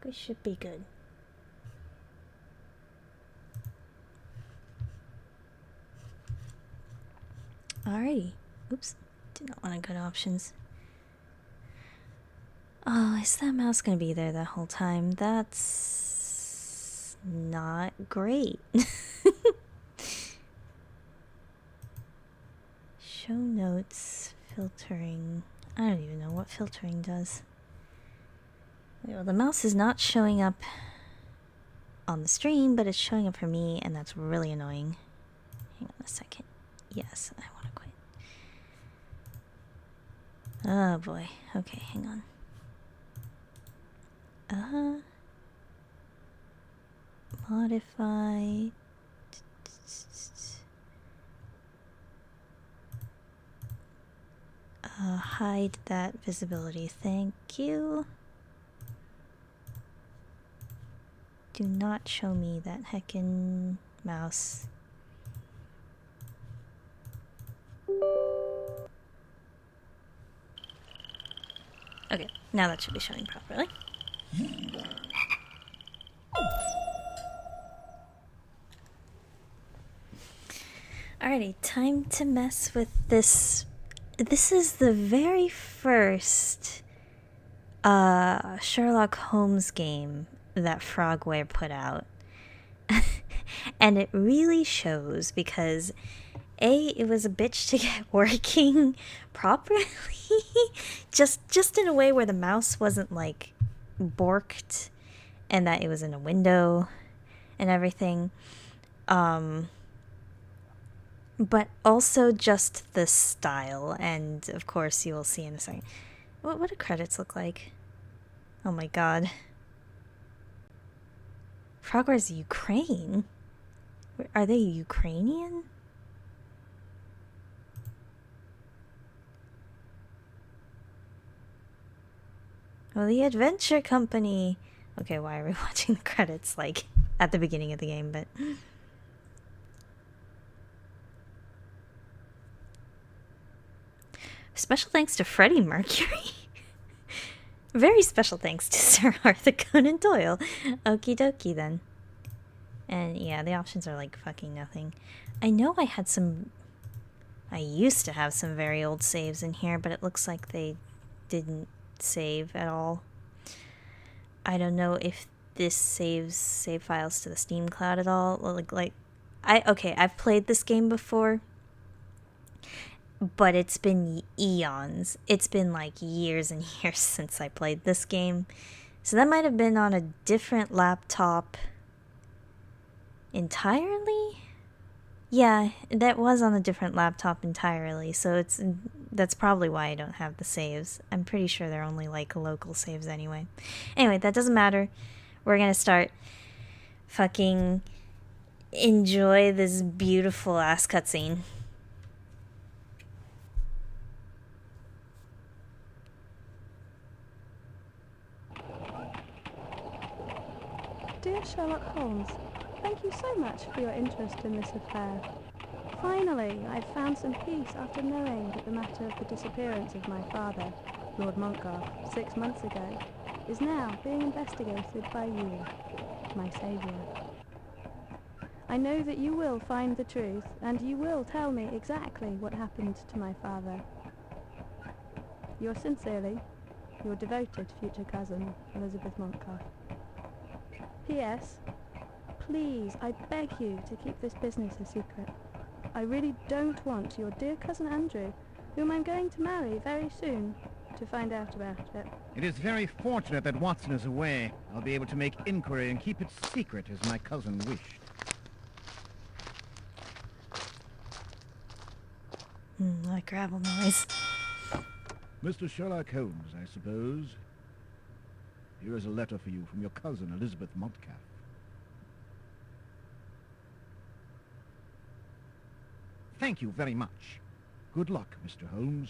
We should be good. Alrighty. Oops. Did not want to go to options. Oh, is that mouse gonna be there the whole time? That's not great. Show notes, filtering. I don't even know what filtering does. Well, the mouse is not showing up on the stream, but it's showing up for me, and that's really annoying. Hang on a second. Yes, I want to quit. Oh boy. Okay, hang on. Modify. Hide that visibility. Thank you. Do not show me that heckin' mouse. Okay, now that should be showing properly. Alrighty, time to mess with this. This is the very first Sherlock Holmes game that Frogware put out. And it really shows because A, it was a bitch to get working properly. just in a way where the mouse wasn't like borked and that it was in a window and everything. But also just the style, and of course you will see in a second. What do credits look like? Oh my god. Frogware's Ukraine? Are they Ukrainian? Well, the Adventure Company. Okay, why are we watching the credits like at the beginning of the game, but... Special thanks to Freddie Mercury. Very special thanks to Sir Arthur Conan Doyle. Okie dokie then. And yeah, the options are like fucking nothing. I know I had some... I used to have some very old saves in here, but it looks like they didn't save at all. I don't know if this saves save files to the Steam cloud at all. I've played this game before, but it's been eons. It's been like years and years since I played this game. So that might have been on a different laptop entirely? Yeah, that was on a different laptop entirely. So that's probably why I don't have the saves. I'm pretty sure they're only like local saves anyway. Anyway, that doesn't matter. We're gonna start fucking enjoy this beautiful ass cutscene. Dear Sherlock Holmes, thank you so much for your interest in this affair. Finally, I've found some peace after knowing that the matter of the disappearance of my father, Lord Montgarth, 6 months ago, is now being investigated by you, my saviour. I know that you will find the truth, and you will tell me exactly what happened to my father. Yours sincerely, your devoted future cousin, Elizabeth Montgarth. P.S. Please, I beg you to keep this business a secret. I really don't want your dear cousin Andrew, whom I'm going to marry very soon, to find out about it. It is very fortunate that Watson is away. I'll be able to make inquiry and keep it secret as my cousin wished. That gravel noise. Mr. Sherlock Holmes, I suppose. Here is a letter for you from your cousin, Elizabeth Montcalf. Thank you very much. Good luck, Mr. Holmes.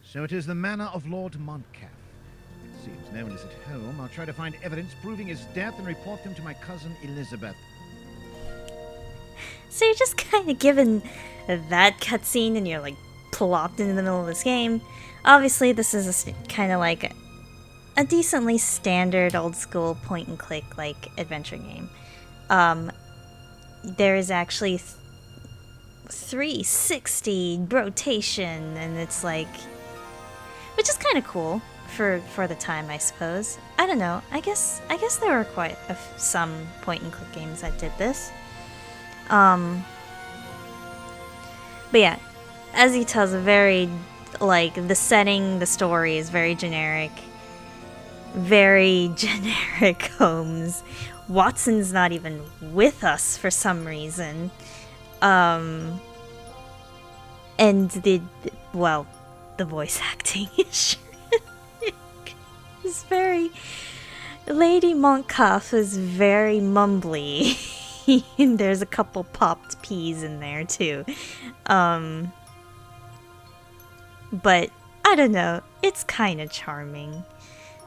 So it is the manor of Lord Montcalf. Seems no one is at home. I'll try to find evidence proving his death and report them to my cousin Elizabeth. So you're just kind of given that cutscene and you're like plopped into the middle of this game. Obviously, this is kind of like a decently standard old school point and click like adventure game. There is actually 360 rotation, and it's like, which is kind of cool for the time, I suppose. I don't know. I guess there were quite some point and click games that did this. But yeah, as you tell, it's a very, like, the setting, the story is very generic. Very generic Holmes. Watson's not even with us for some reason. And the voice acting is very... Lady Montcalf is very mumbly. There's a couple popped peas in there too. But I don't know, it's kind of charming.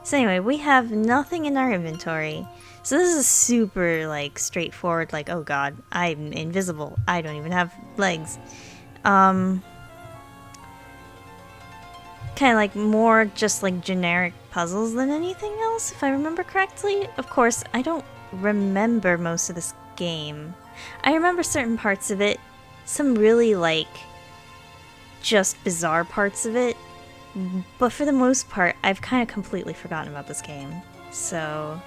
So anyway, we have nothing in our inventory. So this is super, like, straightforward, like, oh god, I'm invisible. I don't even have legs. Kind of like more just like generic puzzles than anything else, if I remember correctly. Of course, I don't remember most of this game. I remember certain parts of it, some really, like, just bizarre parts of it. But for the most part, I've kind of completely forgotten about this game. So,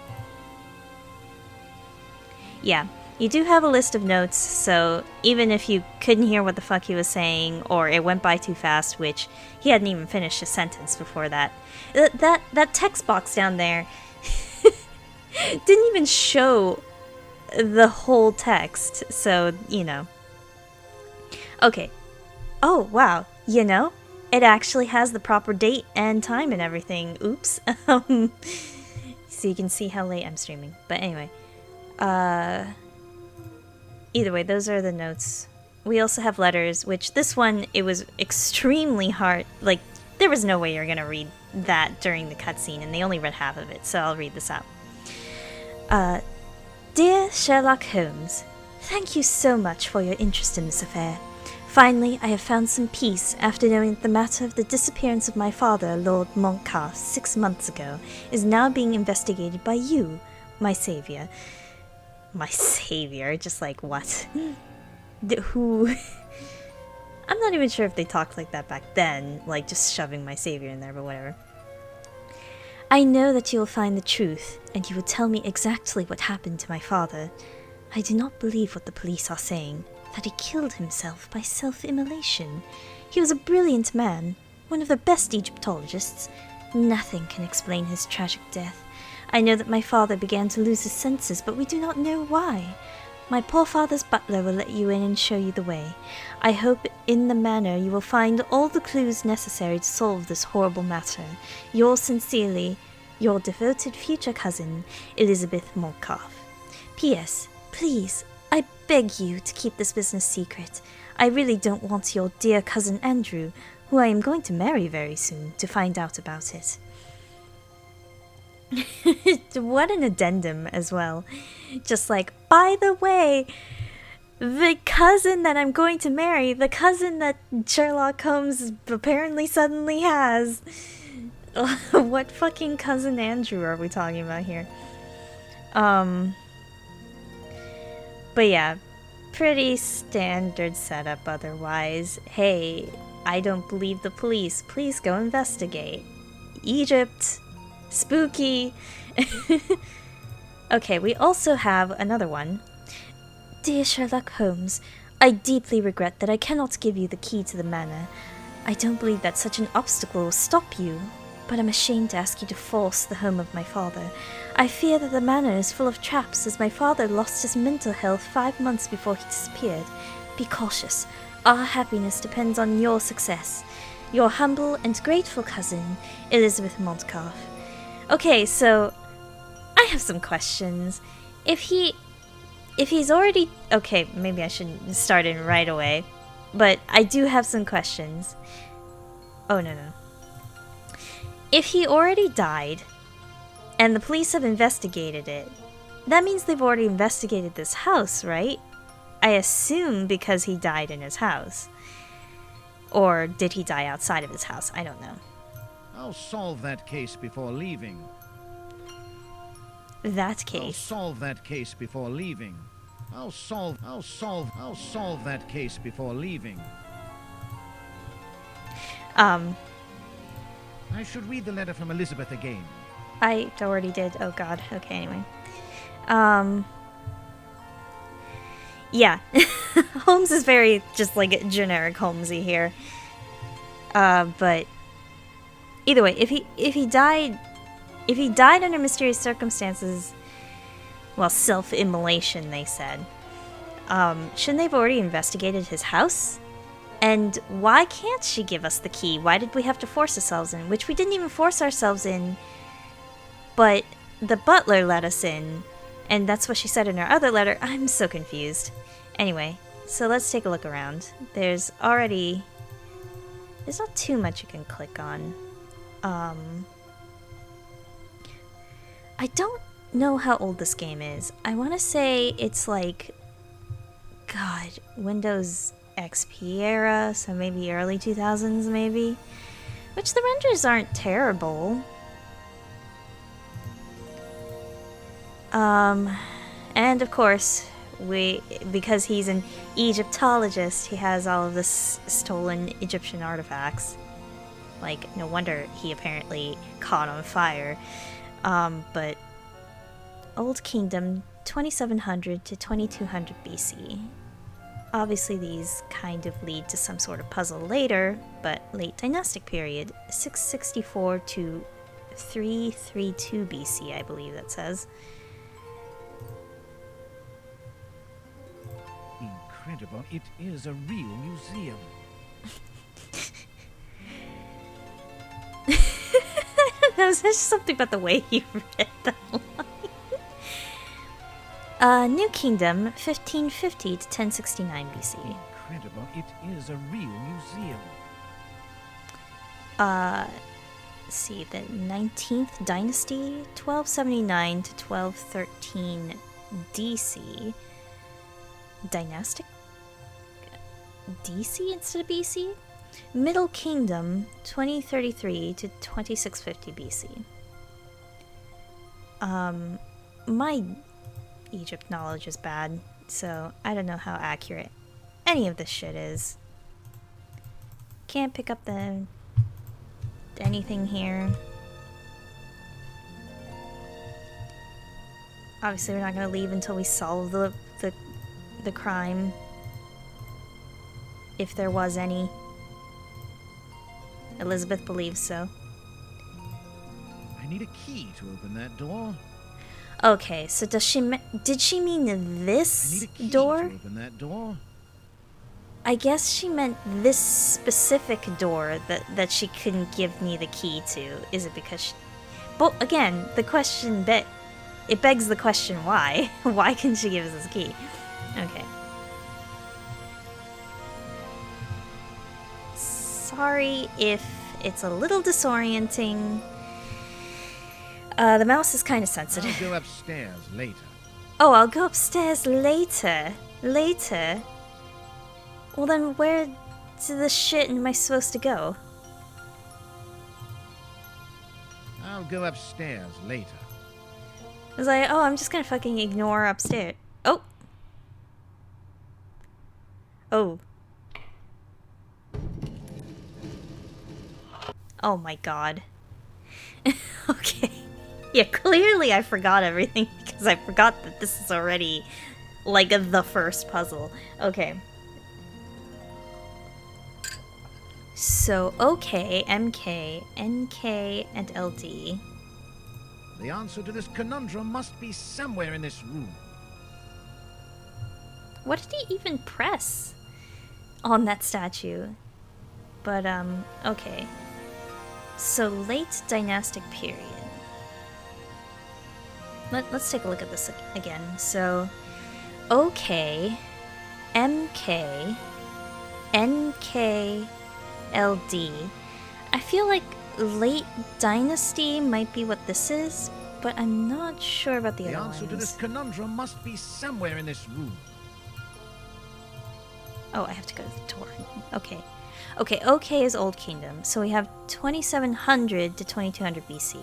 yeah. You do have a list of notes, so even if you couldn't hear what the fuck he was saying, or it went by too fast, which he hadn't even finished a sentence before that. That text box down there didn't even show the whole text, so, you know. Okay. Oh, wow. You know? It actually has the proper date and time and everything. Oops. So you can see how late I'm streaming. But anyway. Either way, those are the notes. We also have letters, which this one, it was extremely hard. Like, there was no way you're gonna read that during the cutscene, and they only read half of it, so I'll read this out. Dear Sherlock Holmes, thank you so much for your interest in this affair. Finally, I have found some peace after knowing that the matter of the disappearance of my father, Lord Montcalf, 6 months ago, is now being investigated by you, my savior. My savior? Just like, what? Who? I'm not even sure if they talked like that back then, like just shoving my savior in there, but whatever. I know that you will find the truth, and you will tell me exactly what happened to my father. I do not believe what the police are saying, that he killed himself by self-immolation. He was a brilliant man, one of the best Egyptologists. Nothing can explain his tragic death. I know that my father began to lose his senses, but we do not know why. My poor father's butler will let you in and show you the way. I hope in the manor you will find all the clues necessary to solve this horrible matter. Yours sincerely, your devoted future cousin, Elizabeth Montcalf. P.S. Please, I beg you to keep this business secret. I really don't want your dear cousin Andrew, who I am going to marry very soon, to find out about it. What an addendum as well. Just like, by the way, the cousin that I'm going to marry, the cousin that Sherlock Holmes apparently suddenly has. What fucking cousin Andrew are we talking about here? But yeah, pretty standard setup otherwise. Hey, I don't believe the police. Please go investigate. Egypt. Spooky. Okay, we also have another one. Dear Sherlock Holmes, I deeply regret that I cannot give you the key to the manor. I don't believe that such an obstacle will stop you, but I'm ashamed to ask you to force the home of my father. I fear that the manor is full of traps, as my father lost his mental health 5 months before he disappeared. Be cautious. Our happiness depends on your success. Your humble and grateful cousin, Elizabeth Montcalf. Okay, so I have some questions. If he's already... Okay, maybe I shouldn't start in right away, but I do have some questions. Oh, no. If he already died, and the police have investigated it, that means they've already investigated this house, right? I assume because he died in his house. Or did he die outside of his house? I don't know. I'll solve that case before leaving. That I'll case. solve that case before leaving. I'll solve that case before leaving. I should read the letter from Elizabeth again. I already did. Oh god. Okay, anyway. Yeah. Holmes is very just like generic Holmesy here. But either way, if he died under mysterious circumstances, well, self-immolation, they said. Shouldn't they have already investigated his house? And why can't she give us the key? Why did we have to force ourselves in? Which we didn't even force ourselves in, but the butler let us in. And that's what she said in her other letter. I'm so confused. Anyway, so let's take a look around. There's not too much you can click on. I don't know how old this game is. I want to say it's like, God, Windows XP era, so maybe early 2000s maybe. Which the renders aren't terrible. And of course, because he's an Egyptologist, he has all of this stolen Egyptian artifacts. Like, no wonder he apparently caught on fire. But Old Kingdom, 2700 to 2200 BC. Obviously these kind of lead to some sort of puzzle later, but late dynastic period, 664 to 332 BC, I believe that says. Incredible, it is a real museum. There's just something about the way he read that line. New Kingdom, 1550 to 1069 BC. Incredible, it is a real museum. Let's see, the 19th Dynasty, 1279 to 1213 DC. Dynastic? DC instead of BC? Middle Kingdom, 2033 to 2650 BC. My Egypt knowledge is bad, so I don't know how accurate any of this shit is. Can't pick up anything here. Obviously, we're not gonna leave until we solve the crime, if there was any. Elizabeth believes so. I need a key to open that door. Okay, so did she mean I need this a key door? to open that door. I guess she meant this specific door that she couldn't give me the key to. Is it because she... But again, the question it begs the question why. Why couldn't she give us this key? Okay. Sorry if it's a little disorienting. The mouse is kind of sensitive. I'll go upstairs later. Oh, I'll go upstairs later. Later? Well then, where to the shit am I supposed to go? I'll go upstairs later. I was like, oh, I'm just gonna fucking ignore upstairs. Oh! Oh. Oh my god. Okay. Yeah, clearly I forgot everything because I forgot that this is already, like, the first puzzle. Okay. So, OK, MK, NK, and LD. The answer to this conundrum must be somewhere in this room. What did he even press on that statue? But, okay. So, late dynastic period. Let's take a look at this again. So, OK, MK, NK, LD. I feel like late dynasty might be what this is, but I'm not sure about the other ones. The answer to this conundrum must be somewhere in this room. Oh, I have to go to the door. Okay. Okay, OK is Old Kingdom, so we have 2700 to 2200 BC.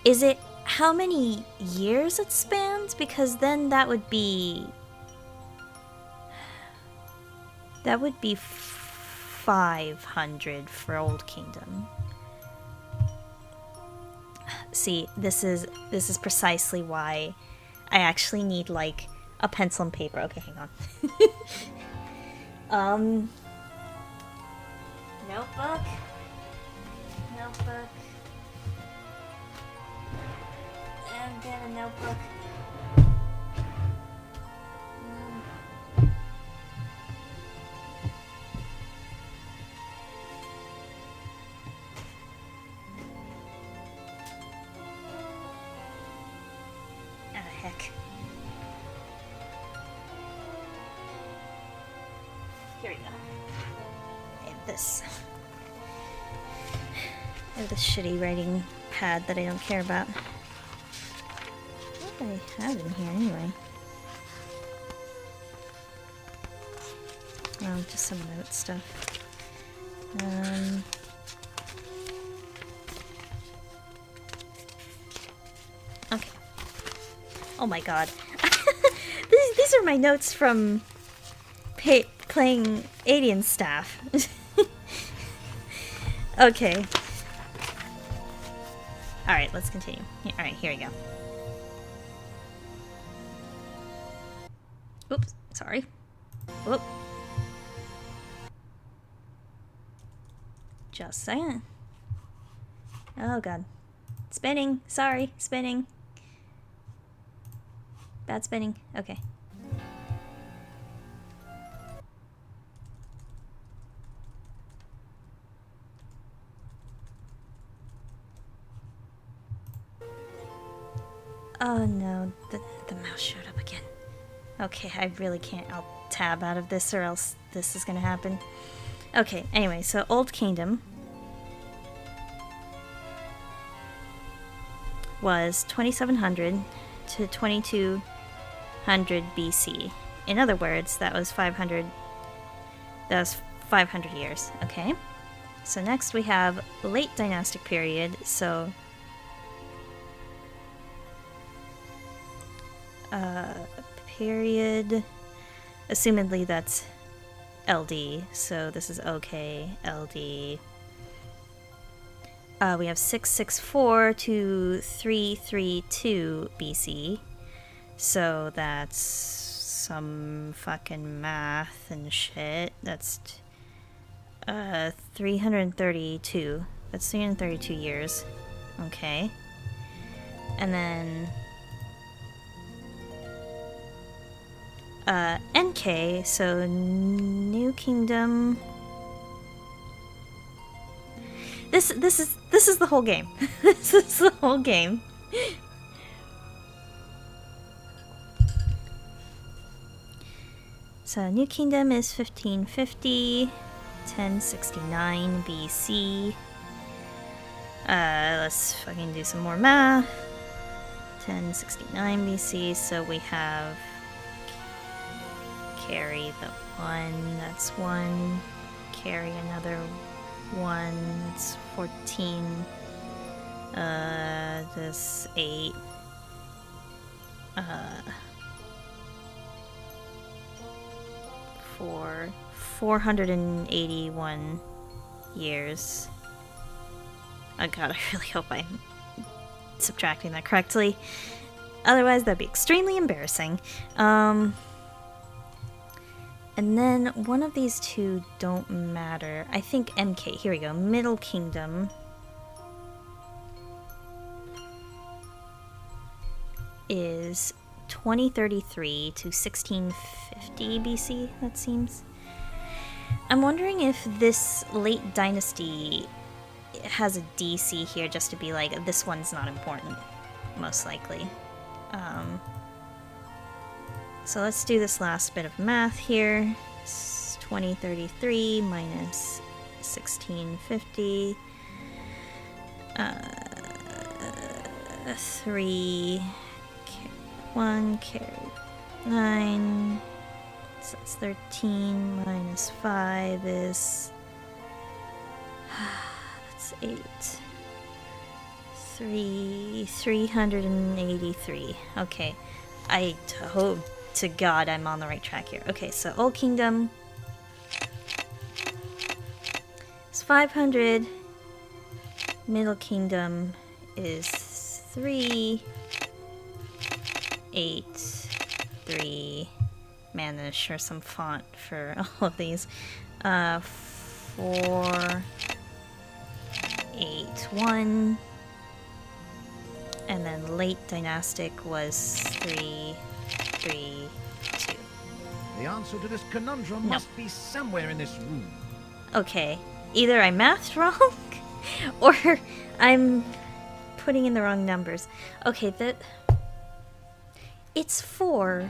Is it how many years it spans? Because then that would be 500 for Old Kingdom. See, this is precisely why I actually need like a pencil and paper. Okay, hang on. Notebook. And then a notebook. Heck. Here we go. I have this. I have this shitty writing pad that I don't care about. What do I have in here anyway? Oh, just some note stuff. Okay. Oh my god. These are my notes from playing Alien Staff. Okay. Alright, let's continue. Alright, here we go. Oops, sorry. Whoop. Just saying. Oh god. Spinning. Sorry, spinning. Bad spinning. Okay. Oh no, the mouse showed up again. Okay, I really can't. I'll tab out of this or else this is gonna happen. Okay, anyway, so Old Kingdom was 2700 to 2200 BC. In other words, that was 500 years, okay? So next we have late dynastic period, so period, assumedly that's LD, so this is OK, LD. We have 664 to 332 BC, so that's some fucking math and shit. That's 332. That's 332 years. Okay. And then NK, so New Kingdom. This is the whole game. This is the whole game. So New Kingdom is 1550, 1069 BC. Let's fucking do some more math. 1069 BC, so we have carry the 1, that's 1. Carry another 1, that's 14. This 8. 481 years. Oh god, I really hope I'm subtracting that correctly. Otherwise, that'd be extremely embarrassing. And then one of these two don't matter. I think MK. Here we go. Middle Kingdom is 2033 to 1650 BC, that seems. I'm wondering if this late dynasty has a DC here just to be like, this one's not important. Most likely. So let's do this last bit of math here. It's 2033 minus 1650. 3, 1, carry 9. So that's 13 minus 5 is... that's 8. 383. Okay. I hope to God I'm on the right track here. Okay, so Old Kingdom is 500. Middle Kingdom is 3, 8, 3. Man, there's sure some font for all of these. 4, 8, 1. And then late dynastic was 3, 3, 2. The answer to this conundrum must be somewhere in this room. Okay, either I mathed wrong, or I'm putting in the wrong numbers. Okay, it's 4.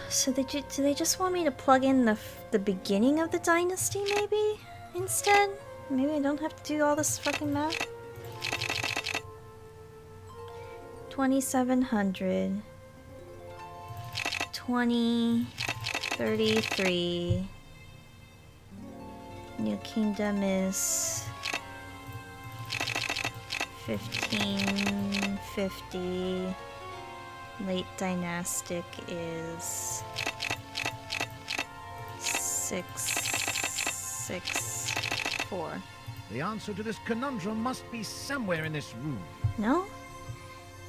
So do they just want me to plug in the beginning of the dynasty, maybe, instead? Maybe I don't have to do all this fucking math? 2700, 20, 33. New Kingdom is 1550. Late Dynastic is 664. The answer to this conundrum must be somewhere in this room. No?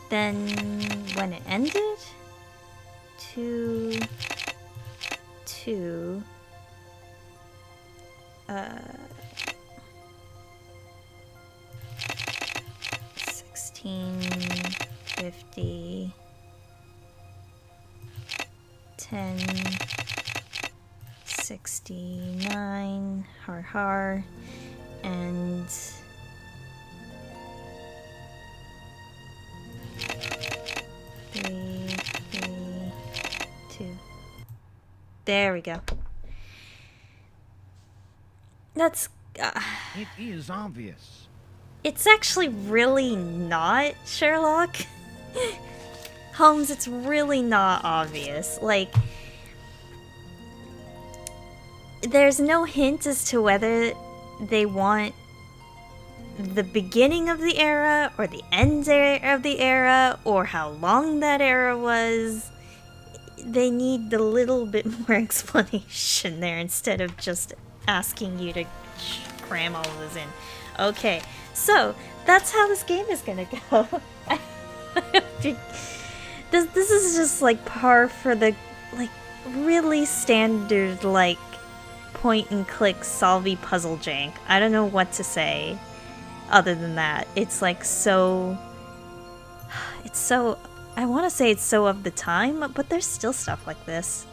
Then when it ended? 2, 2. 1650. 1069. Har har. And 3, 2. There we go. That's... It is obvious. It's actually really not, Sherlock. Holmes, it's really not obvious. Like, there's no hint as to whether they want the beginning of the era or the end of the era or how long that era was. They need a little bit more explanation there instead of just asking you to cram all of this in. Okay, so that's how this game is gonna go. This is just like par for the like really standard like point and click solvey puzzle jank. I don't know what to say other than that. It's like so I want to say it's so of the time, but there's still stuff like this.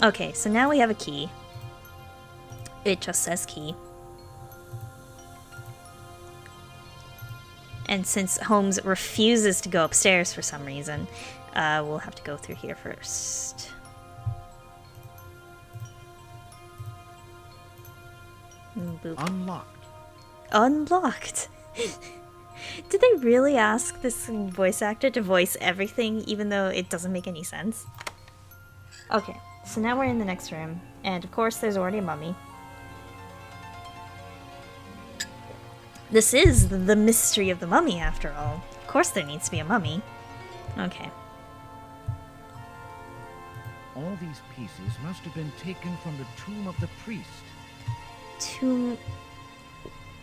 Okay, so now we have a key. It just says key. And since Holmes refuses to go upstairs for some reason, we'll have to go through here first. Boop. Unlocked. Unlocked! Did they really ask this voice actor to voice everything, even though it doesn't make any sense? Okay, so now we're in the next room, and of course there's already a mummy. This is the mystery of the mummy, after all. Of course there needs to be a mummy. Okay. All these pieces must have been taken from the tomb of the priest. Tomb...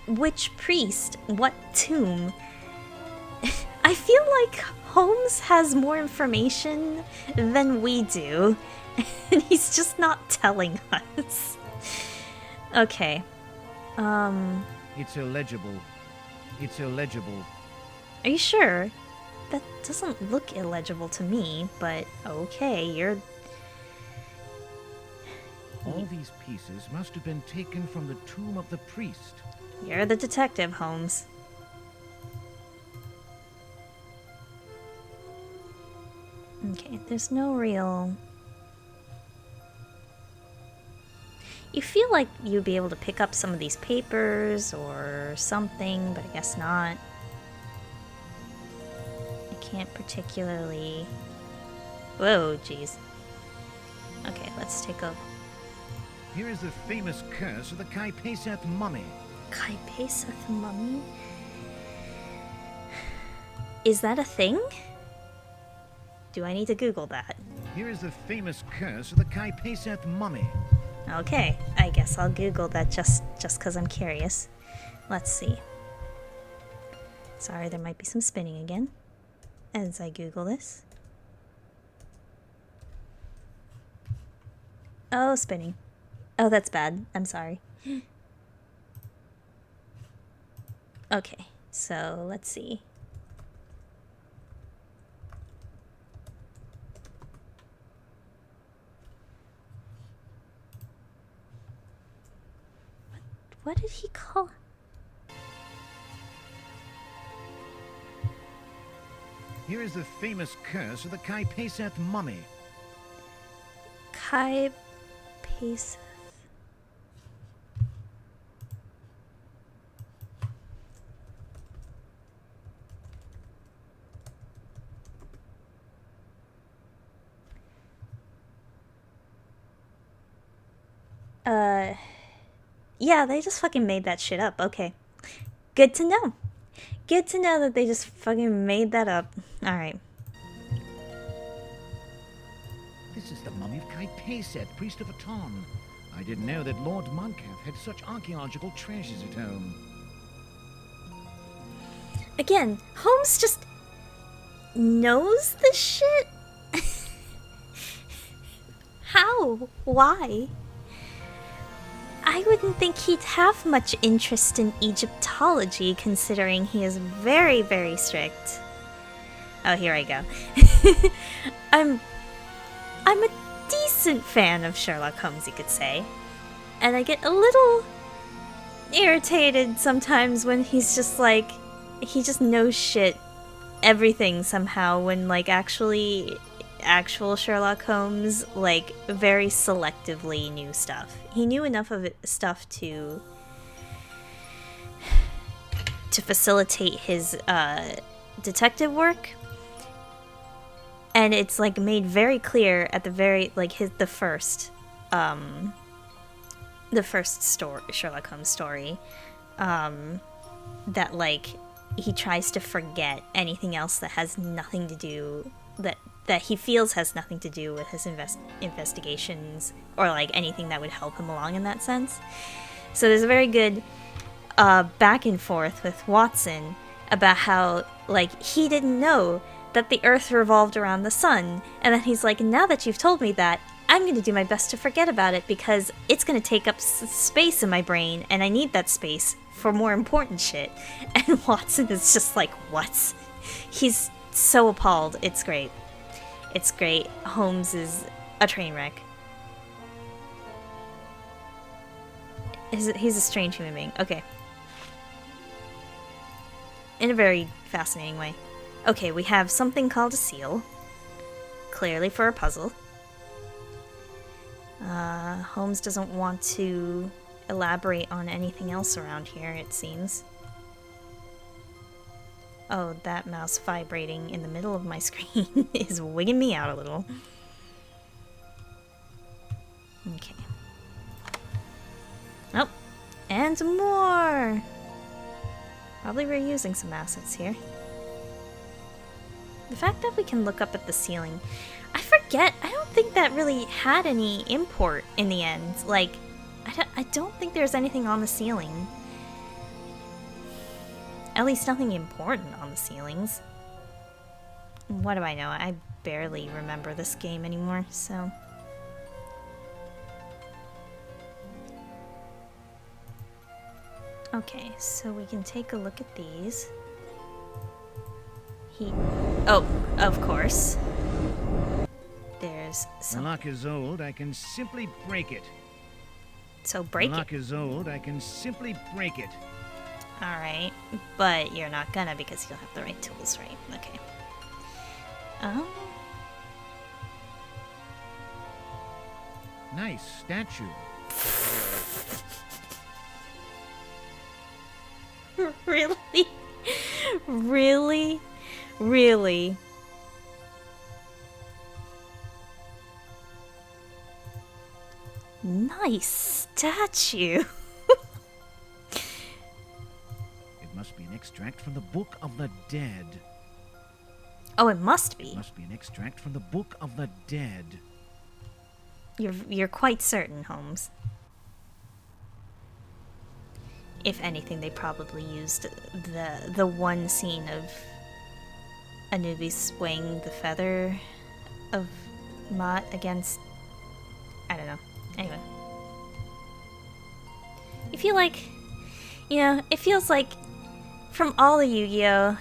Which priest? What tomb? I feel like Holmes has more information than we do, and he's just not telling us. Okay. It's illegible. It's illegible. Are you sure? That doesn't look illegible to me, but okay, you're... All these pieces must have been taken from the tomb of the priest. You're the detective, Holmes. Okay, there's no real... You feel like you'd be able to pick up some of these papers or something, but I guess not. I can't particularly Whoa, jeez. Okay, let's take a... Here is the famous curse of the Kai-Peseth mummy. Kai-Peseth mummy? Is that a thing? Do I need to Google that? Here is the famous curse of the Kai-Peseth mummy. Okay, I guess I'll Google that just because I'm curious. Let's see. Sorry, there might be some spinning again as I Google this. Oh, spinning. Oh, that's bad. I'm sorry. Okay, so let's see. What did he call? Here is the famous curse of the Kai-Peseth mummy. Kai-Peseth. Yeah, they just fucking made that shit up. Okay. Good to know. Good to know that they just fucking made that up. Alright. This is the mummy of Kai-Peseth, priest of Aton. I didn't know that Lord Montcalf had such archaeological treasures at home. Again, Holmes just knows the shit? How? Why? I wouldn't think he'd have much interest in Egyptology, considering he is very, very strict. Oh, here I go. I'm a decent fan of Sherlock Holmes, you could say. And I get a little irritated sometimes when he's just like, he just knows shit, everything somehow, when like actual Sherlock Holmes, like, very selectively knew stuff. He knew enough of stuff to facilitate his detective work, and it's like made very clear at the very the first story, Sherlock Holmes story, that like he tries to forget anything else that has nothing to do that he feels has nothing to do with his investigations, or like anything that would help him along in that sense. So there's a very good back and forth with Watson about how like he didn't know that the Earth revolved around the sun, and then he's like, now that you've told me that, I'm going to do my best to forget about it because it's going to take up space in my brain, and I need that space for more important shit. And Watson is just like, what? He's so appalled. It's great. It's great. Holmes is a train wreck. He's a strange human being. Okay. In a very fascinating way. Okay, we have something called a seal. Clearly for a puzzle. Holmes doesn't want to elaborate on anything else around here, it seems. Oh, that mouse vibrating in the middle of my screen is wigging me out a little. Okay. Oh, and more! Probably reusing some assets here. The fact that we can look up at the ceiling, I forget, I don't think that really had any import in the end. Like, I don't think there's anything on the ceiling. At least nothing important on the ceilings. What do I know? I barely remember this game anymore, so... Okay, so we can take a look at these. Oh, of course. There's some... The lock is old, I can simply break it. So break it. The lock is old, I can simply break it. Alright, but you're not gonna because you don't have the right tools, right? Okay. Nice statue. Really? Really? Really? Nice statue. It must be an extract from the Book of the Dead. Oh, it must be. It must be an extract from the Book of the Dead. You're quite certain, Holmes. If anything, they probably used the one scene of Anubis swaying the feather of Mott against... I don't know. Anyway. You feel like... You know, it feels like from all the Yu-Gi-Oh!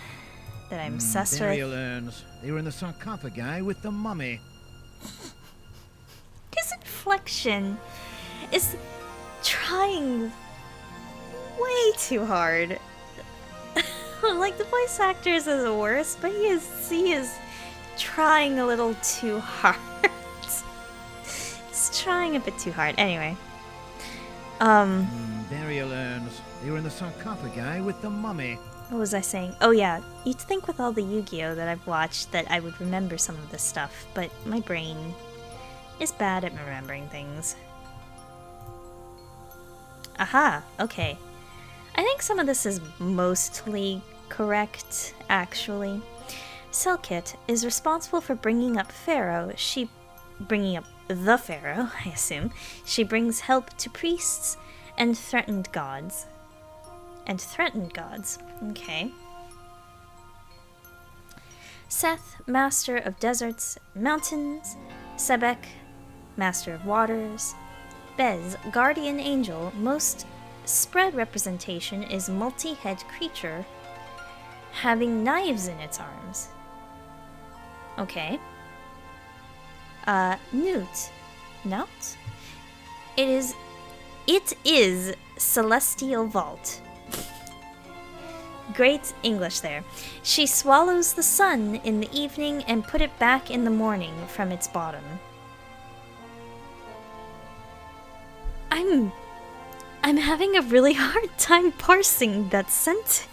That I'm obsessed Burial with... urns. They were in the sarcophagi with the mummy. His inflection is trying way too hard. Like, the voice actor is the worst, but he is trying a little too hard. He's trying a bit too hard. Anyway. Burial urns. They were in the sarcophagi with the mummy. What was I saying? Oh yeah, you'd think with all the Yu-Gi-Oh! That I've watched that I would remember some of this stuff, but my brain is bad at remembering things. Aha, okay. I think some of this is mostly correct, actually. Selkit is responsible for bringing up Pharaoh. Bringing up the Pharaoh, I assume. She brings help to priests and threatened gods. Okay. Seth, master of deserts, mountains. Sebek, master of waters. Bez, guardian angel. Most spread representation is multi-head creature having knives in its arms. Okay. Newt. Nout? It is Celestial Vault. Great English there. She swallows the sun in the evening and put it back in the morning from its bottom. I'm having a really hard time parsing that sentence.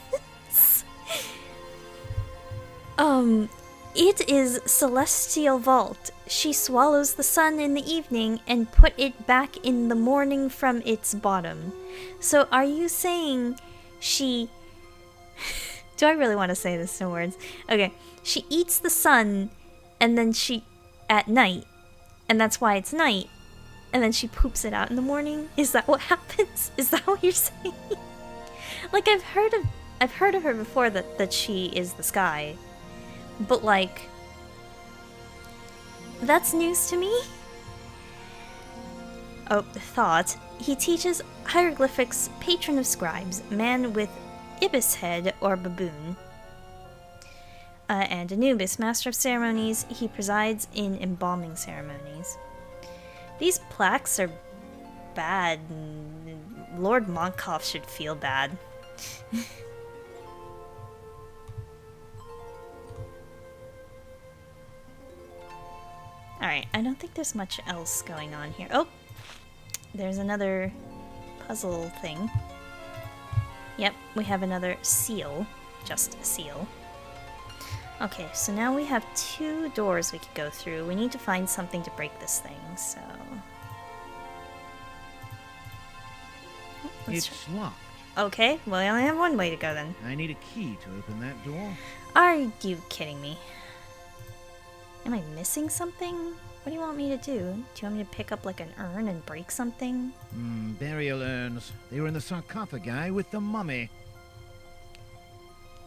It is Celestial Vault. She swallows the sun in the evening and put it back in the morning from its bottom. So are you saying she... Do I really want to say this in words? Okay. She eats the sun and then at night, and that's why it's night, and then she poops it out in the morning? Is that what happens? Is that what you're saying? Like, I've heard of her before that she is the sky. But, like, that's news to me? Oh, thought. He teaches hieroglyphics, patron of scribes, man with ibis head or baboon. And Anubis, master of ceremonies. He presides in embalming ceremonies. These plaques are bad. Lord Monkoff should feel bad. Alright, I don't think there's much else going on here. Oh! There's another puzzle thing. Yep, we have another seal. Just a seal. Okay, so now we have 2 doors we could go through. We need to find something to break this thing, so... It's locked. Okay, well, I only have one way to go then. I need a key to open that door. Are you kidding me? Am I missing something? What do you want me to do? Do you want me to pick up like an urn and break something? Burial urns. They were in the sarcophagi with the mummy.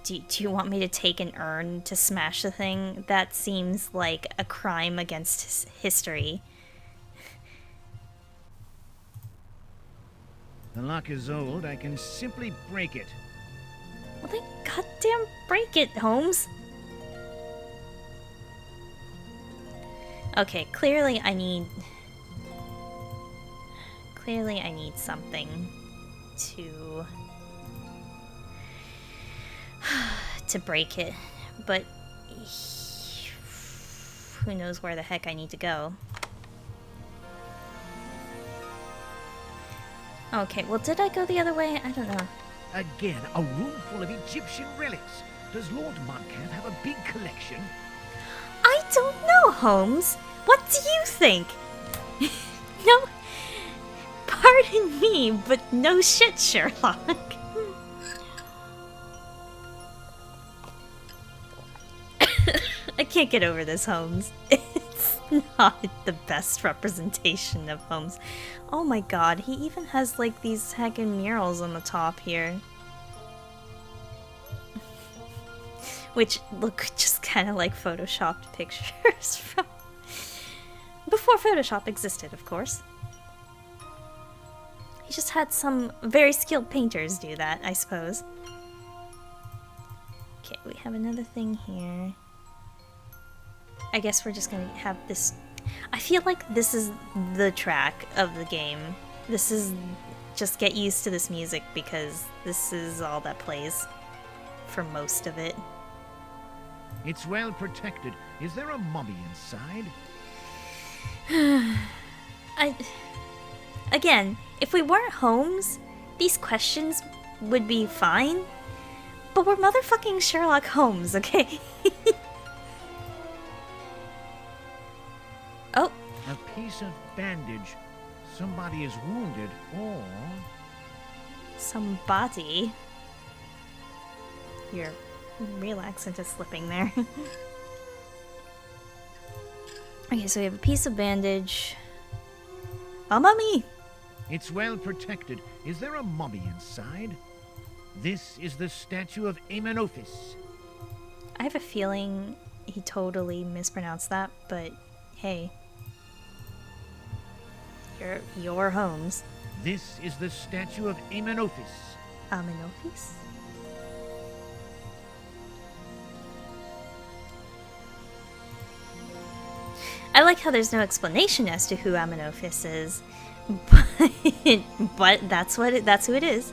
Do you want me to take an urn to smash the thing? That seems like a crime against history. The lock is old. I can simply break it. Well then goddamn break it, Holmes. Okay, clearly I need something to break it, but who knows where the heck I need to go. Okay, well, did I go the other way? I don't know. Again, a room full of Egyptian relics. Does Lord Moncath have a big collection? I don't know, Holmes. What do you think? No, Pardon me, but no shit, Sherlock. I can't get over this, Holmes. It's not the best representation of Holmes. Oh my god, he even has like these heckin' murals on the top here. Which look just kind of like photoshopped pictures from... Before Photoshop existed, of course. He just had some very skilled painters do that, I suppose. Okay, we have another thing here. I guess we're just gonna have this... I feel like this is the track of the game. This is... Just get used to this music because this is all that plays for most of it. It's well protected. Is there a mummy inside? Again, if we weren't Holmes, these questions would be fine. But we're motherfucking Sherlock Holmes, okay? Oh. A piece of bandage. Somebody is wounded, or... Somebody. Your real accent is slipping there. Okay, so we have a piece of bandage. A mummy! It's well protected. Is there a mummy inside? This is the statue of Amenophis. I have a feeling he totally mispronounced that, but hey. You're Holmes. This is the statue of Amenophis. Amenophis? I like how there's no explanation as to who Amenophis is, but that's who it is.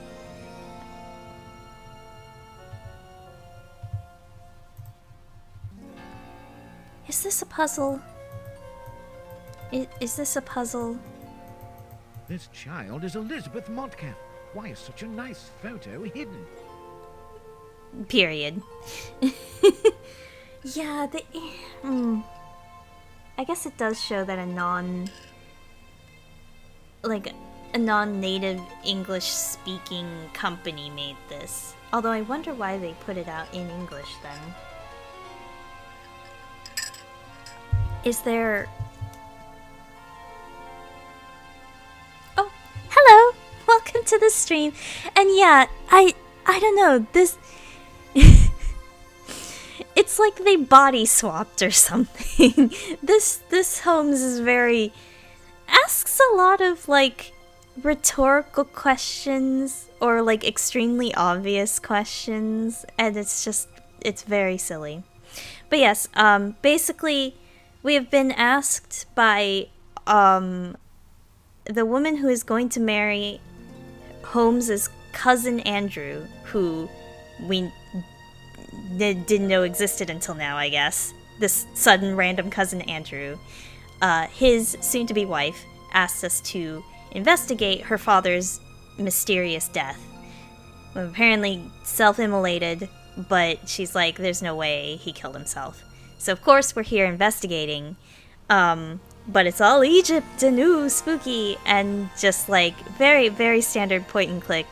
Is this a puzzle? Is this a puzzle? This child is Elizabeth Montcalf. Why is such a nice photo hidden? Period. Yeah, I guess it does show that a non-native English-speaking company made this. Although I wonder why they put it out in English then. Is there... Oh, hello! Welcome to the stream. And yeah, I don't know, this... It's like they body swapped or something. This Holmes is very... asks a lot of, like, rhetorical questions or, like, extremely obvious questions. And it's very silly. But yes, basically, we have been asked by, the woman who is going to marry Holmes's cousin Andrew, who we didn't know existed until now, I guess. This sudden random cousin Andrew. His soon-to-be wife asked us to investigate her father's mysterious death. Apparently self-immolated, but she's like, there's no way he killed himself. So of course we're here investigating, but it's all Egypt and ooh, spooky, and just like very, very standard point and click.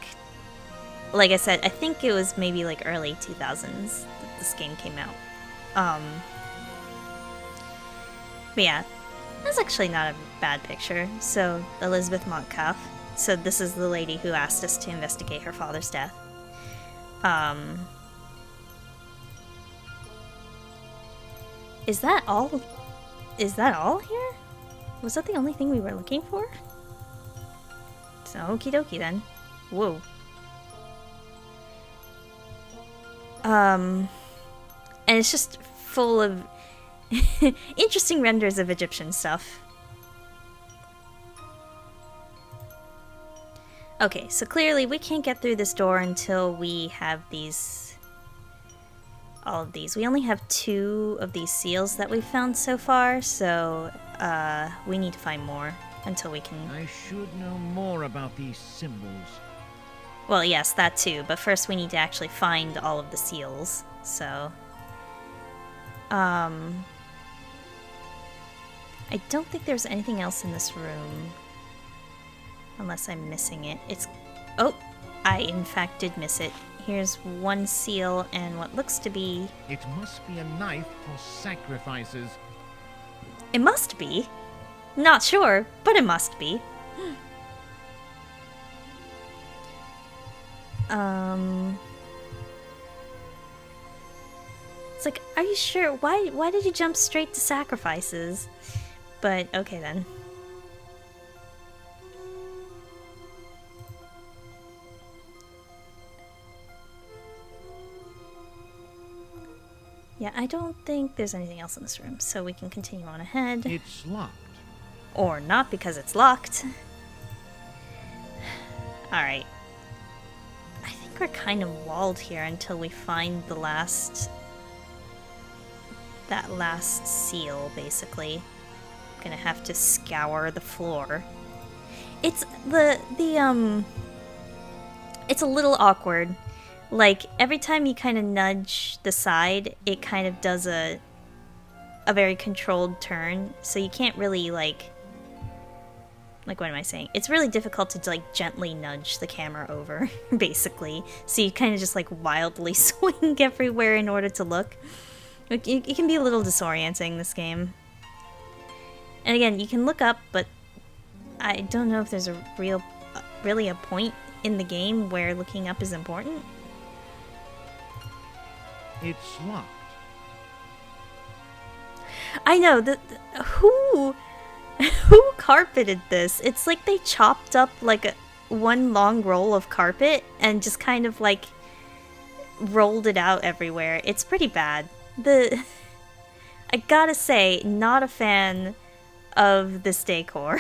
Like I said, I think it was maybe like early 2000s that this game came out. But yeah, that's actually not a bad picture. So, Elizabeth Montcalf. So this is the lady who asked us to investigate her father's death. Is that all? Is that all here? Was that the only thing we were looking for? So, okie dokie then. Whoa. And it's just full of interesting renders of Egyptian stuff. Okay, so clearly we can't get through this door until we have these... all of these. We only have 2 of these seals that we've found so far, so we need to find more until we can... I should know more about these symbols. Well, yes, that too, but first we need to actually find all of the seals, so... I don't think there's anything else in this room. Unless I'm missing it. It's... Oh! I in fact did miss it. Here's one seal and what looks to be... It must be a knife for sacrifices. It must be. Not sure, but it must be. It's like, are you sure? Why did you jump straight to sacrifices? But okay then. Yeah, I don't think there's anything else in this room, so we can continue on ahead. It's locked. Or not, because it's locked. Alright. I think we're kind of walled here until we find the last... that last seal, basically. I'm gonna have to scour the floor. It's it's a little awkward. Like, every time you kind of nudge the side, it kind of does a very controlled turn, so you can't really, like, what am I saying? It's really difficult to, like, gently nudge the camera over, basically. So you kind of just, like, wildly swing everywhere in order to look. It can be a little disorienting, this game. And again, you can look up, but I don't know if there's a really a point in the game where looking up is important. It's locked. I know, who carpeted this? It's like they chopped up like one long roll of carpet and just kind of like rolled it out everywhere. It's pretty bad. I gotta say, not a fan of this decor.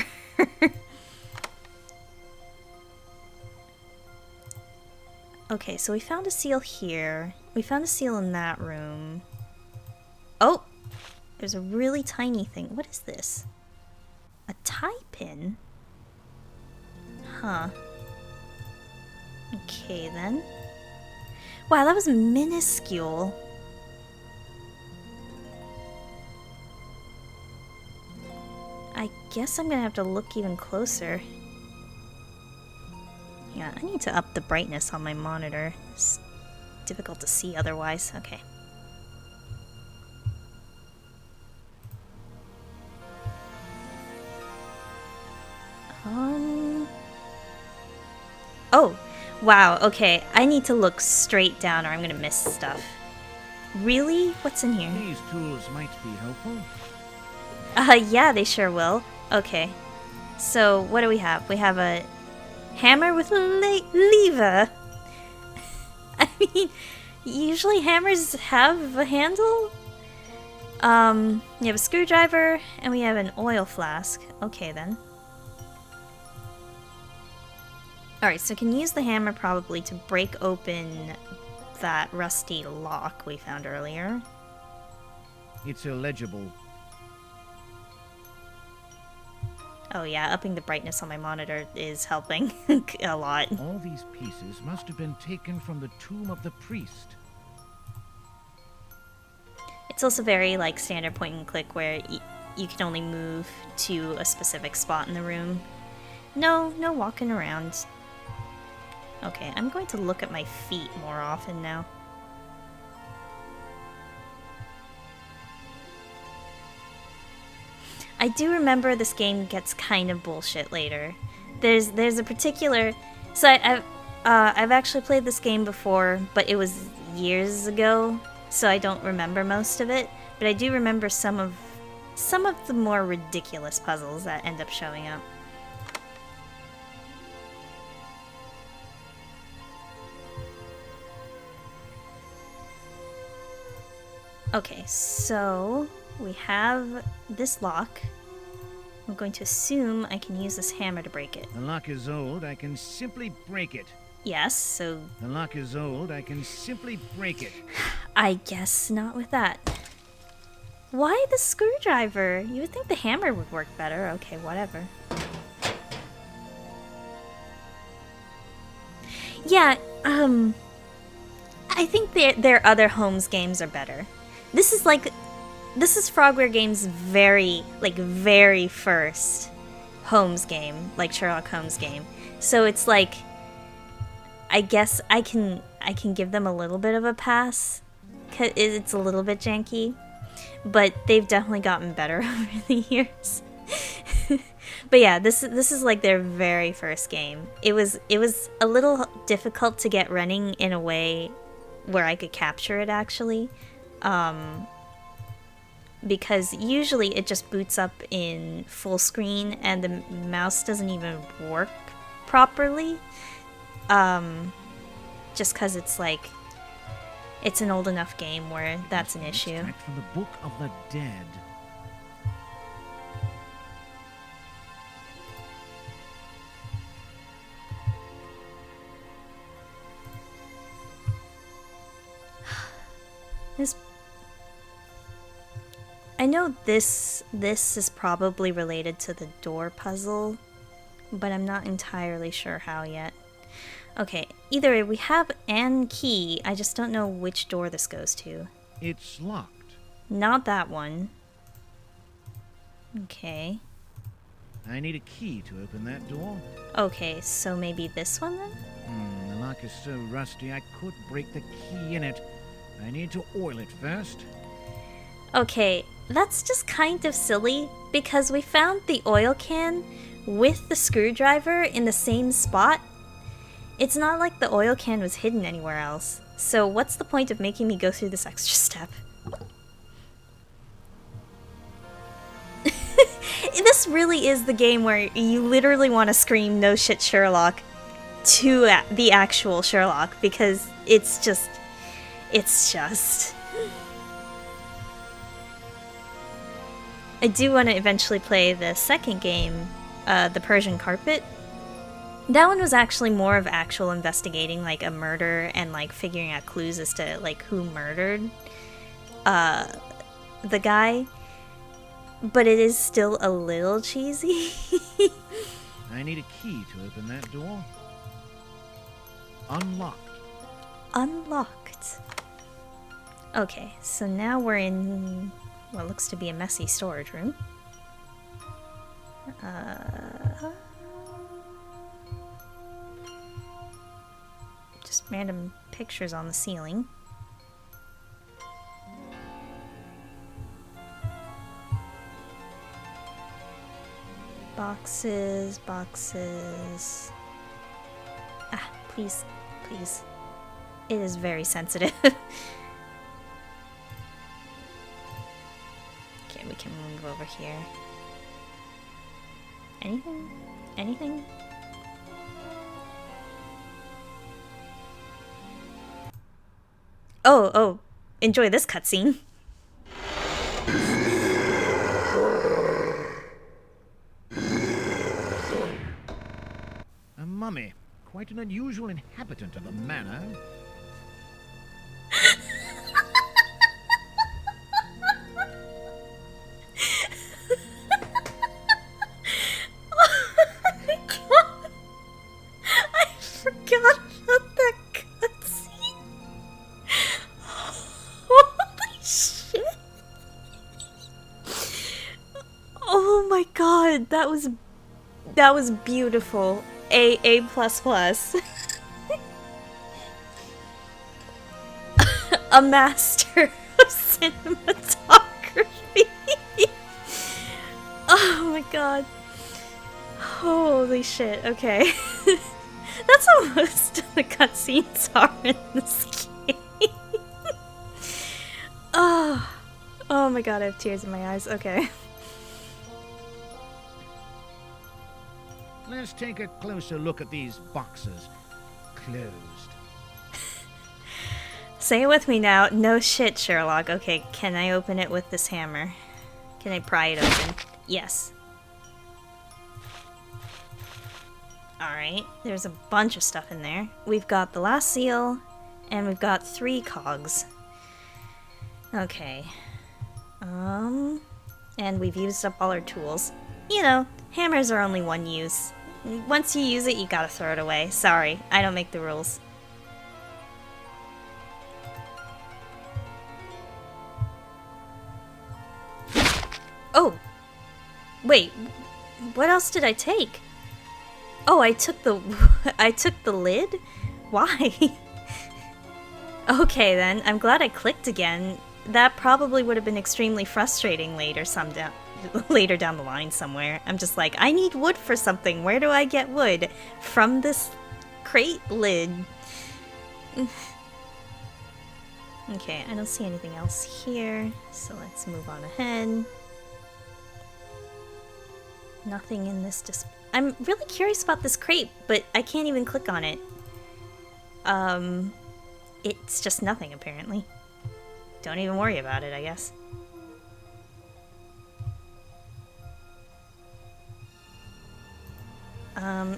Okay, so we found a seal here. We found a seal in that room. Oh! There's a really tiny thing. What is this? A tie pin? Huh. Okay, then. Wow, that was minuscule. I guess I'm gonna have to look even closer. Yeah, I need to up the brightness on my monitor. It's difficult to see otherwise. Okay. Oh, wow, okay. I need to look straight down or I'm gonna miss stuff. Really? What's in here? These tools might be helpful. Yeah, they sure will. Okay. So, what do we have? We have a hammer with a lever. I mean, usually hammers have a handle. We have a screwdriver, and we have an oil flask. Okay, then. Alright, so can use the hammer probably to break open that rusty lock we found earlier. It's illegible. Oh yeah, upping the brightness on my monitor is helping a lot. All these pieces must have been taken from the tomb of the priest. It's also very like standard point and click where you can only move to a specific spot in the room. No walking around. Okay, I'm going to look at my feet more often now. I do remember this game gets kind of bullshit later. There's a particular... So I've actually played this game before, but it was years ago, so I don't remember most of it. But I do remember some of the more ridiculous puzzles that end up showing up. Okay, so we have this lock. I'm going to assume I can use this hammer to break it. The lock is old, I can simply break it. Yes, so... The lock is old, I can simply break it. I guess not with that. Why the screwdriver? You would think the hammer would work better. Okay, whatever. Yeah, I think their other Holmes games are better. This is Frogware Games' very first Holmes game, like Sherlock Holmes game. So it's like, I guess I can give them a little bit of a pass, 'cause it's a little bit janky, but they've definitely gotten better over the years. But yeah, this is like their very first game. It was a little difficult to get running in a way where I could capture it actually, because usually it just boots up in full screen and the mouse doesn't even work properly. Just because it's like, it's an old enough game where that's an issue. Extract from the Book of the Dead. I know this is probably related to the door puzzle, but I'm not entirely sure how yet. Okay, either way, we have an key, I just don't know which door this goes to. It's locked. Not that one. Okay. I need a key to open that door. Okay, so maybe this one then? The lock is so rusty I could break the key in it. I need to oil it first. Okay, that's just kind of silly, because we found the oil can with the screwdriver in the same spot. It's not like the oil can was hidden anywhere else. So what's the point of making me go through this extra step? This really is the game where you literally want to scream "No shit, Sherlock" to the actual Sherlock, because it's just... I do want to eventually play the second game, The Persian Carpet. That one was actually more of actual investigating, like a murder and like figuring out clues as to like who murdered the guy. But it is still a little cheesy. I need a key to open that door. Unlocked. Unlocked. Okay, so now we're in what looks to be a messy storage room. Just random pictures on the ceiling. Boxes, boxes. Ah, please, please. It is very sensitive. Okay, we can move over here. Anything? Anything? Oh, enjoy this cutscene. A mummy. Quite an unusual inhabitant of the manor. Oh my god! I forgot about that cutscene. Holy shit! Oh my god, that was beautiful. A plus plus. A master of cinematography. Oh my god. Holy shit, okay. That's how most of the cutscenes are in this game. Oh my god, I have tears in my eyes, okay. Let's take a closer look at these boxes. Closed. Say it with me now. No shit, Sherlock. Okay, can I open it with this hammer? Can I pry it open? Yes. Alright, there's a bunch of stuff in there. We've got the last seal, and we've got 3 cogs. Okay. And we've used up all our tools. You know, hammers are only one use. Once you use it, you gotta throw it away. Sorry, I don't make the rules. Oh! Wait, What else did I take? Oh, I took the I took the lid? Why? Okay then, I'm glad I clicked again. That probably would have been extremely frustrating later down the line somewhere. I'm just like, I need wood for something. Where do I get wood? From this crate lid. Okay, I don't see anything else here, so let's move on ahead. Nothing in this I'm really curious about this crate, but I can't even click on it. It's just nothing, apparently. Don't even worry about it, I guess.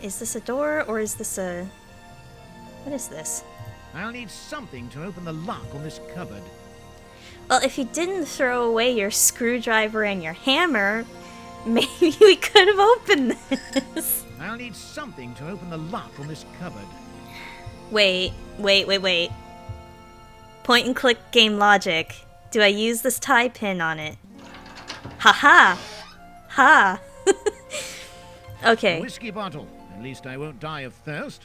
Is this a door, or is this a... What is this? I'll need something to open the lock on this cupboard. Well, if you didn't throw away your screwdriver and your hammer, maybe we could have opened this. I'll need something to open the lock on this cupboard. Wait. Point and click game logic. Do I use this tie pin on it? Haha! Ha! Okay. A whiskey bottle. At least I won't die of thirst.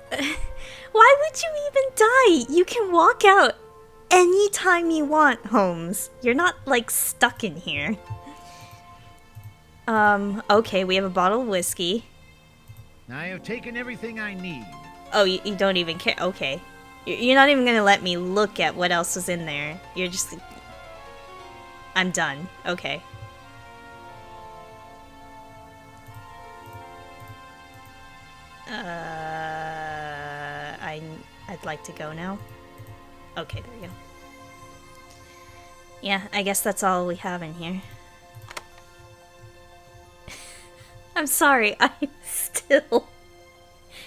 Why would you even die? You can walk out anytime you want, Holmes. You're not, like, stuck in here. Okay, we have a bottle of whiskey. I have taken everything I need. Oh, you don't even care? Okay. You're not even gonna let me look at what else was in there. You're just... I'm done. Okay. I'd like to go now. Okay, there you go. Yeah, I guess that's all we have in here. I'm sorry, I'm still...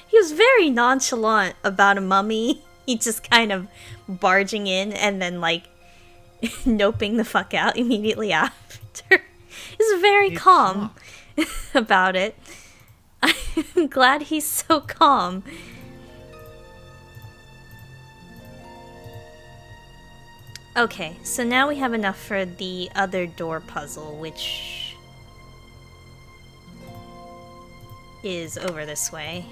He was very nonchalant about a mummy. He just kind of barging in and then, like, noping the fuck out immediately after. He's very calm about it. I'm glad he's so calm. Okay, so now we have enough for the other door puzzle, which is over this way.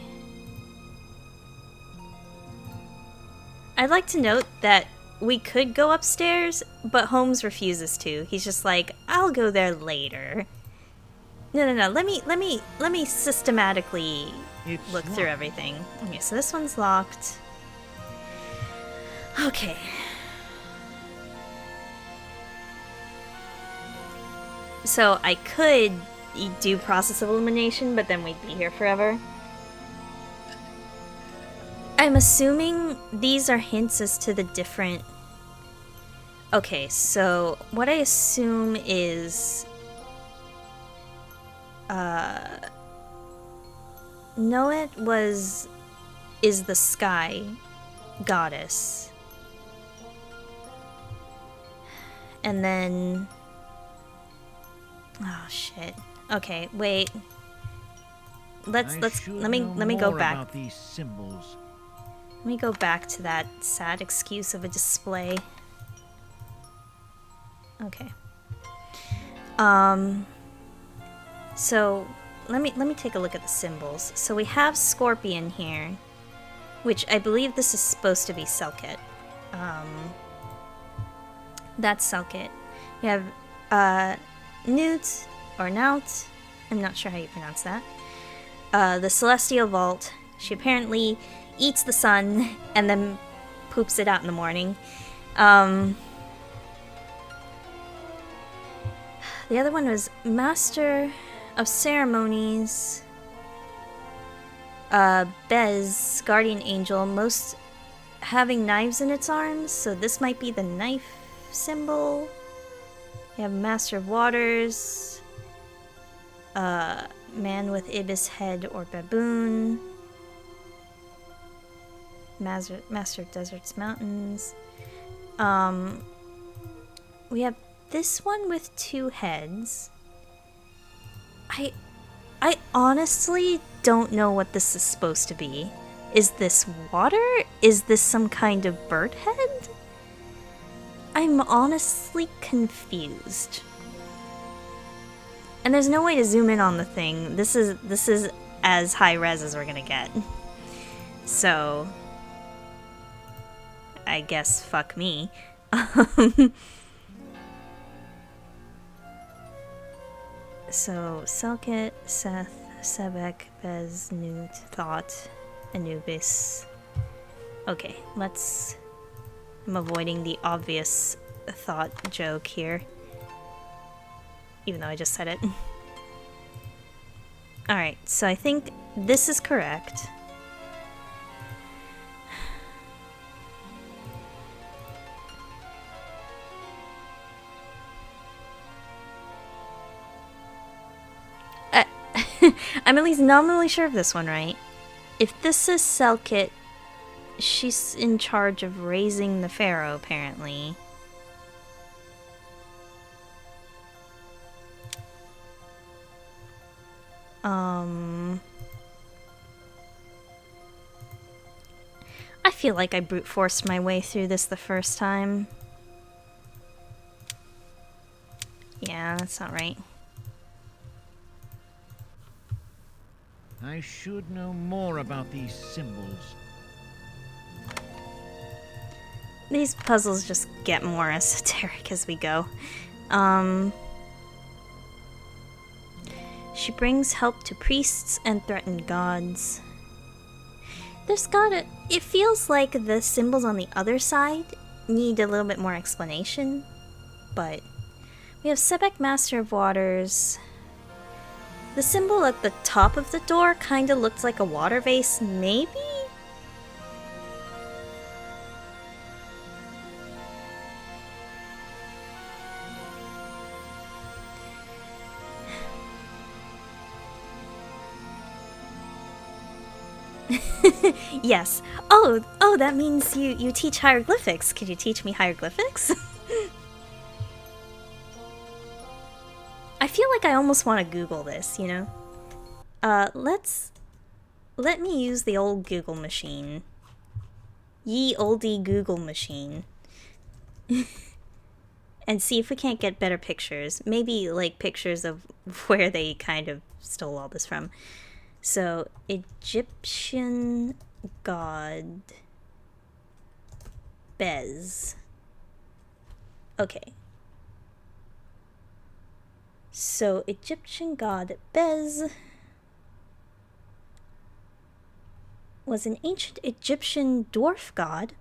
I'd like to note that we could go upstairs, but Holmes refuses to. He's just like, I'll go there later. No. Let me systematically look through everything. Okay, so this one's locked. Okay. So I could do process of elimination, but then we'd be here forever. I'm assuming these are hints as to the different... Okay, so what I assume is... Noet is the sky goddess. And then... Oh shit. Okay, wait. Let me go back. About these symbols. Let me go back to that sad excuse of a display. Okay. So let me take a look at the symbols. So we have Scorpion here, which I believe this is supposed to be Selkit. That's Selkit. You have Newt or Nout. I'm not sure how you pronounce that. The Celestial Vault. She apparently eats the sun and then poops it out in the morning. The other one was Master of Ceremonies. Bez, Guardian Angel, most having knives in its arms, so this might be the knife symbol. You have Master of Waters. Man with ibis head or baboon. Master of Deserts Mountains. We have this one with two heads. I honestly don't know what this is supposed to be. Is this water? Is this some kind of bird head? I'm honestly confused. And there's no way to zoom in on the thing. This is as high res as we're gonna get. So I guess fuck me. So Selkit, Seth, Sebek, Bez, Newt, Thought, Anubis. Okay, let's... I'm avoiding the obvious thought joke here. Even though I just said it. Alright, so I think this is correct. I'm at least nominally sure of this one, right? If this is Selkit, she's in charge of raising the pharaoh, apparently. I feel like I brute forced my way through this the first time. Yeah, that's not right. I should know more about these symbols. These puzzles just get more esoteric as we go. She brings help to priests and threatened gods. There's gotta... It feels like the symbols on the other side need a little bit more explanation. But we have Sebek, Master of Waters. The symbol at the top of the door kinda looked like a water vase, maybe? Yes. Oh, that means you teach hieroglyphics. Could you teach me hieroglyphics? I feel like I almost want to Google this, you know? Let me use the old Google machine. Ye oldie Google machine. And see if we can't get better pictures. Maybe, like, pictures of where they kind of stole all this from. So, Egyptian god Bez. Okay. So, Egyptian god Bez was an ancient Egyptian dwarf god.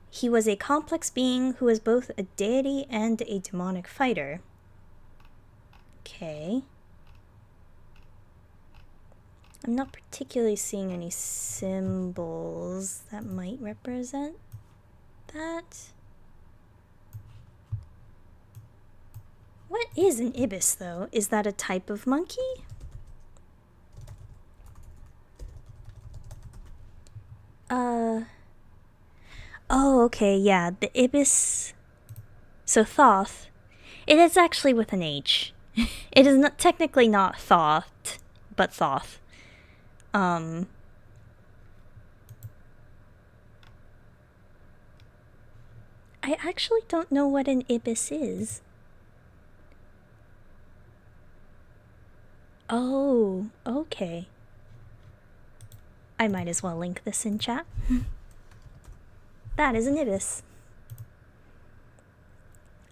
He was a complex being who was both a deity and a demonic fighter. Okay. I'm not particularly seeing any symbols that might represent that. What is an ibis, though? Is that a type of monkey? Oh, okay, yeah, the ibis... So, Thoth. It is actually with an H. It is not technically not Thoth, but Thoth. I actually don't know what an ibis is. Oh, okay. I might as well link this in chat. That is an ibis.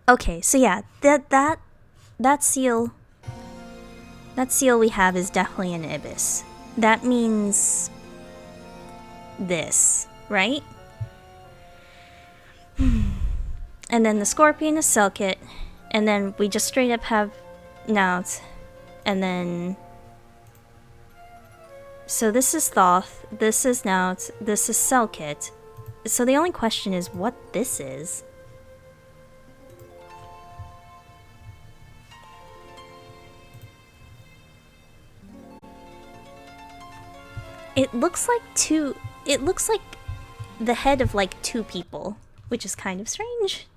Okay, so yeah, that seal we have is definitely an ibis. That means this, right? And then the scorpion is Selkit, and then we just straight up have Naut, and then... So this is Thoth, this is Naut, this is Selkit. So the only question is what this is. It looks like the head of like two people, which is kind of strange.